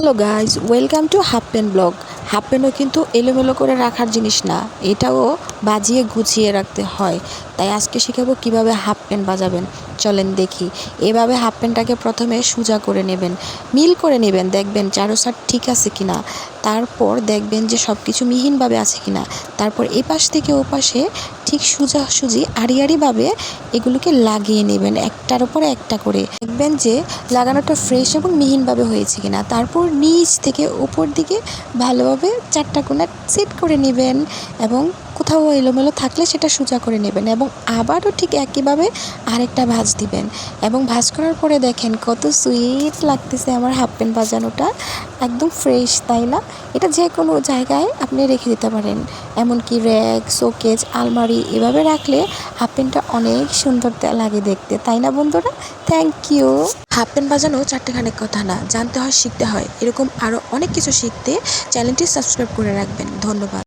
Hello guys, welcome to half pen blog. Half পেনও কিন্তু এলোমেলো করে রাখার জিনিস না, এটাও বাজিয়ে গুছিয়ে রাখতে হয়। তাই আজকে শেখাবো কিভাবে হাফ পেন বাজাবেন। চলেন দেখি। এভাবে হাফ পেনটাকে প্রথমে সোজা করে নেবেন, মিল করে নেবেন, দেখবেন চারো সাইড ঠিক আছে কিনা। তারপর দেখবেন যে সব কিছু মিহিনভাবে আছে কিনা। তারপর এপাশ থেকে ওপাশে ঠিক সোজাসুজি আড়িআড়িভাবে এগুলোকে লাগিয়ে নেবেন, একটার উপরে একটা করে। দেখবেন যে লাগানোটা ফ্রেশ এবং মিহিনভাবে হয়েছে কিনা। তারপর নিচ থেকে উপর দিকে ভালোভাবে চারটা কোণা সেট করে নেবেন এবং কোথাও এলোমেলো থাকলে সেটা সোজা করে নেবেন এবং আবারও ঠিক একইভাবে আরেকটা ভাঁজ দিবেন এবং ভাঁজ করার পরে দেখেন কত সুইট লাগতেছে আমার হাফ পেন বাজানোটা। একদম ফ্রেশ, তাই না? এটা যে কোনো জায়গায় আপনি রেখে দিতে পারেন, এমনকি র্যাক, শোকেজ, আলমারি, এভাবে রাখলে হাফ পেনটা অনেক সুন্দর লাগে দেখতে, তাই না বন্ধুরা? Thank you. হাফ পেন বাজানো চারটেখানেক কথা না, জানতে হয়, শিখতে হয়। এরকম আরও অনেক কিছু শিখতে চ্যানেলটি সাবস্ক্রাইব করে রাখবেন। ধন্যবাদ।